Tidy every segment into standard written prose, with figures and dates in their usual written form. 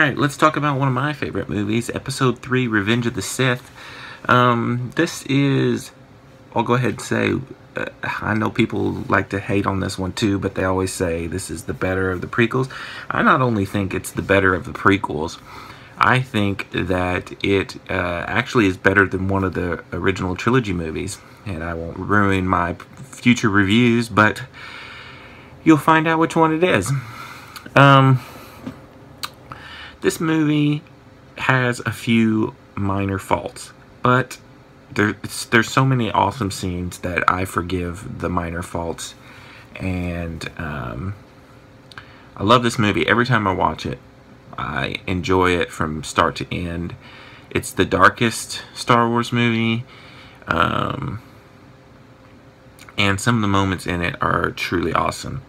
Alright, let's talk about one of my favorite movies, Episode 3, Revenge of the Sith. This is, I'll go ahead and say, I know people like to hate on this one too, but they always say this is the better of the prequels. I not only think it's the better of the prequels, I think that it actually is better than one of the original trilogy movies. And I won't ruin my future reviews, but you'll find out which one it is. This movie has a few minor faults, but there's so many awesome scenes that I forgive the minor faults, and I love this movie. Every time I watch it, I enjoy it from start to end. It's the darkest Star Wars movie, and some of the moments in it are truly awesome.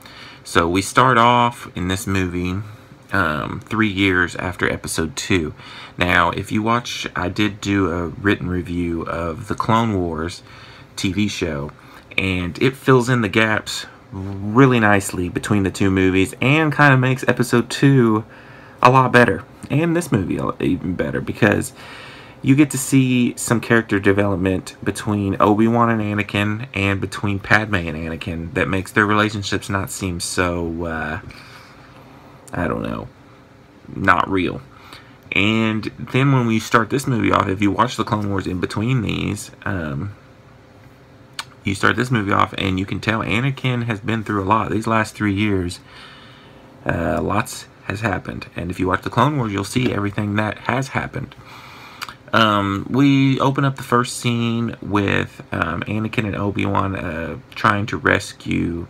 So we start off in this movie 3 years after Episode 2. Now, if you watch, I did do a written review of the Clone Wars TV show, and it fills in the gaps really nicely between the two movies and kind of makes Episode 2 a lot better, and this movie even better, because you get to see some character development between Obi-Wan and Anakin, and between Padme and Anakin, that makes their relationships not seem so I don't know, not real. And then when we start this movie off, if you watch the Clone Wars in between these, you start this movie off and you can tell Anakin has been through a lot. These last 3 years, lots has happened. And if you watch the Clone Wars, you'll see everything that has happened. We open up the first scene with Anakin and Obi-Wan trying to rescue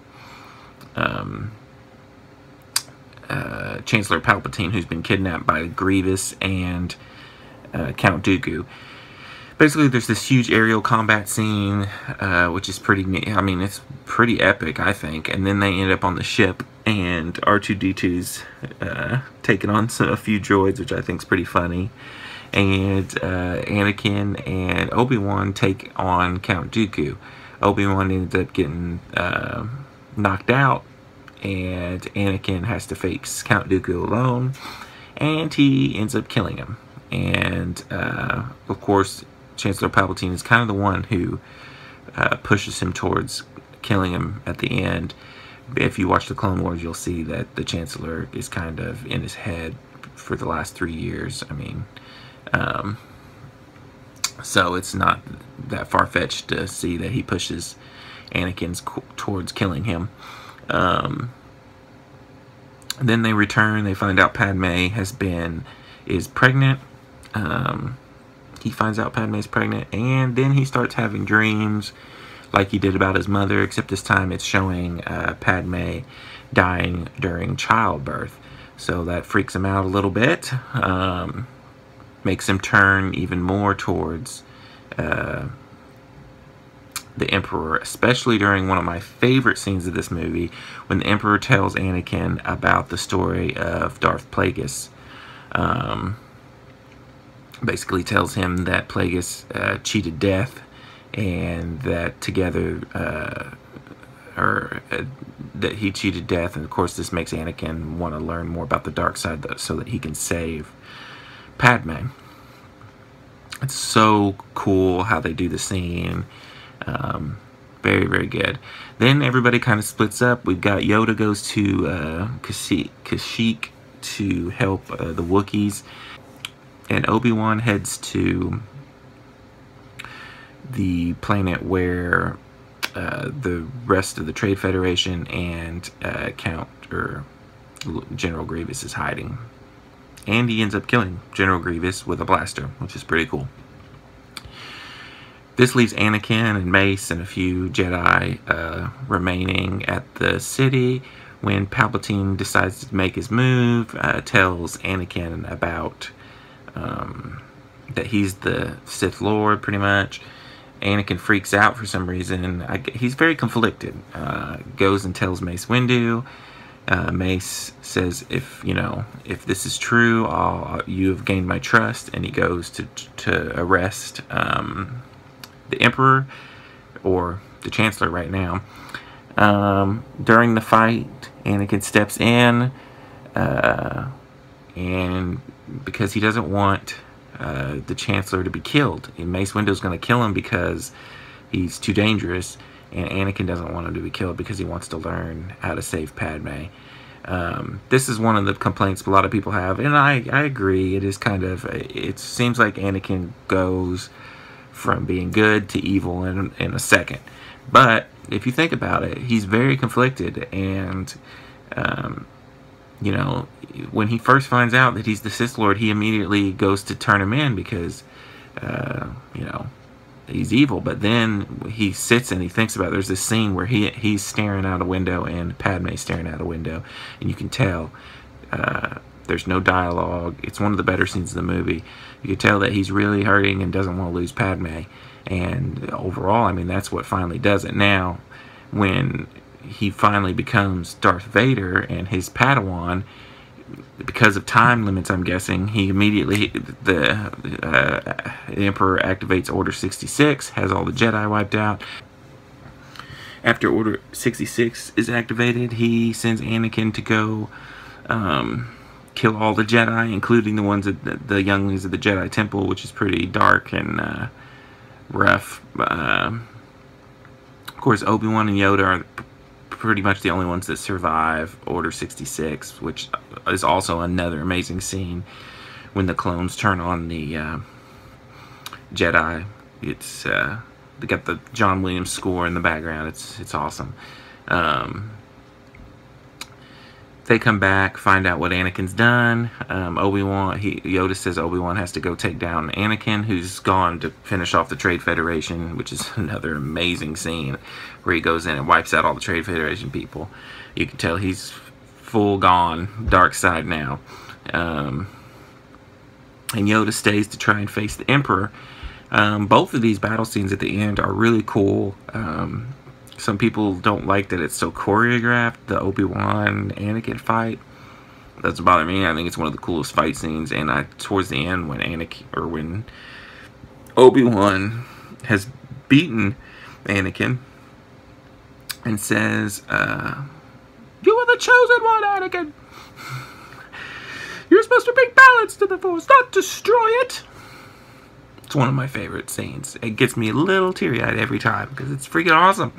Chancellor Palpatine, who's been kidnapped by Grievous and Count Dooku. Basically, there's this huge aerial combat scene, which is pretty neat. I mean, it's pretty epic, I think. And then they end up on the ship, and R2-D2's taking on a few droids, which I think is pretty funny. And Anakin and Obi-Wan take on Count Dooku. Obi-Wan ends up getting knocked out, and Anakin has to face Count Dooku alone, and he ends up killing him. And of course, Chancellor Palpatine is kind of the one who pushes him towards killing him at the end. If you watch the Clone Wars, you'll see that the Chancellor is kind of in his head for the last 3 years. I mean, so it's not that far-fetched to see that he pushes Anakin towards killing him. Then they return. They find out Padme is pregnant. He finds out Padme's pregnant, and then he starts having dreams like he did about his mother, except this time it's showing Padme dying during childbirth. So that freaks him out a little bit, makes him turn even more towards the Emperor, especially during one of my favorite scenes of this movie, when the Emperor tells Anakin about the story of Darth Plagueis. Basically tells him that Plagueis cheated death, and that together, that he cheated death, and of course this makes Anakin want to learn more about the dark side so that he can save Padme. It's so cool how they do the scene. Very, very good. Then everybody kind of splits up. We've got Yoda goes to Kashyyyk to help the Wookiees, and Obi-Wan heads to the planet where the rest of the Trade Federation and General Grievous is hiding. And he ends up killing General Grievous with a blaster, which is pretty cool. This leaves Anakin and Mace and a few Jedi remaining at the city when Palpatine decides to make his move, tells Anakin about that he's the Sith Lord, pretty much. Anakin freaks out for some reason. He's very conflicted. Goes and tells Mace Windu. Mace says, if this is true, you have gained my trust, and he goes to arrest the Emperor, or the Chancellor right now. During the fight, Anakin steps in and because he doesn't want the Chancellor to be killed. And Mace Windu's going to kill him because he's too dangerous, and Anakin doesn't want him to be killed because he wants to learn how to save Padme. This is one of the complaints a lot of people have, and I agree. It is kind of, it seems like Anakin goes from being good to evil in a second. But if you think about it, he's very conflicted, and you know, when he first finds out that he's the Sith Lord, he immediately goes to turn him in because you know, he's evil. But then he sits and he thinks about it. There's this scene where he's staring out a window and Padme's staring out a window, and you can tell there's no dialogue. It's one of the better scenes of the movie. You can tell that he's really hurting and doesn't want to lose Padme. And overall, I mean, that's what finally does it. Now, when he finally becomes Darth Vader and his Padawan, because of time limits, I'm guessing, he immediately, the Emperor activates Order 66, has all the Jedi wiped out. After Order 66 is activated, he sends Anakin to go kill all the Jedi, including the ones at the younglings of the Jedi Temple, which is pretty dark and rough. Of course, Obi-Wan and Yoda are pretty much the only ones that survive Order 66, which is also another amazing scene when the clones turn on the Jedi. It's they got the John Williams score in the background. It's awesome. They come back, find out what Anakin's done. Yoda says Obi-Wan has to go take down Anakin, who's gone to finish off the Trade Federation, which is another amazing scene where he goes in and wipes out all the Trade Federation people. You can tell he's full gone dark side now. And Yoda stays to try and face the Emperor. Both of these battle scenes at the end are really cool. Some people don't like that it's so choreographed, the Obi-Wan Anakin fight. Doesn't bother me. I think it's one of the coolest fight scenes. And towards the end, when Obi-Wan has beaten Anakin and says, "You are the chosen one, Anakin. You're supposed to bring balance to the Force, not destroy it." It's one of my favorite scenes. It gets me a little teary-eyed every time because it's freaking awesome.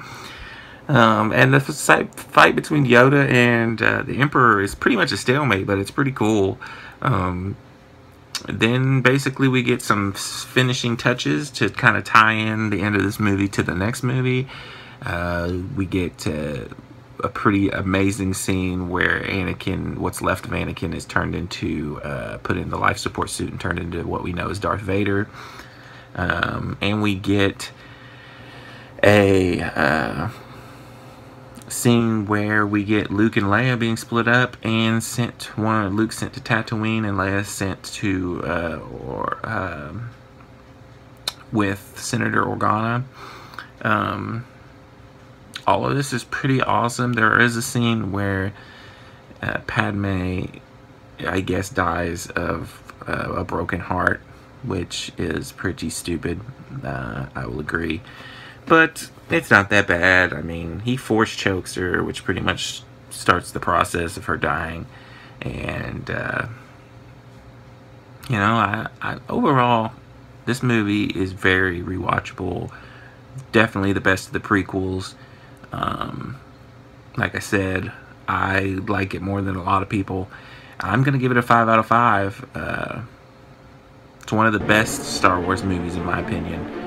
And the fight between Yoda and the Emperor is pretty much a stalemate, but it's pretty cool. Then basically we get some finishing touches to kind of tie in the end of this movie to the next movie. We get a pretty amazing scene where Anakin, what's left of Anakin, is turned into, put in the life support suit and turned into what we know as Darth Vader. And we get a scene where we get Luke and Leia being split up and Luke sent to Tatooine and Leia sent to, with Senator Organa. All of this is pretty awesome. There is a scene where Padme, I guess, dies of a broken heart, which is pretty stupid. I will agree. But it's not that bad. I mean, he force chokes her, which pretty much starts the process of her dying. And, you know, overall, this movie is very rewatchable. Definitely the best of the prequels. Like I said, I like it more than a lot of people. I'm going to give it a 5 out of 5. It's one of the best Star Wars movies in my opinion.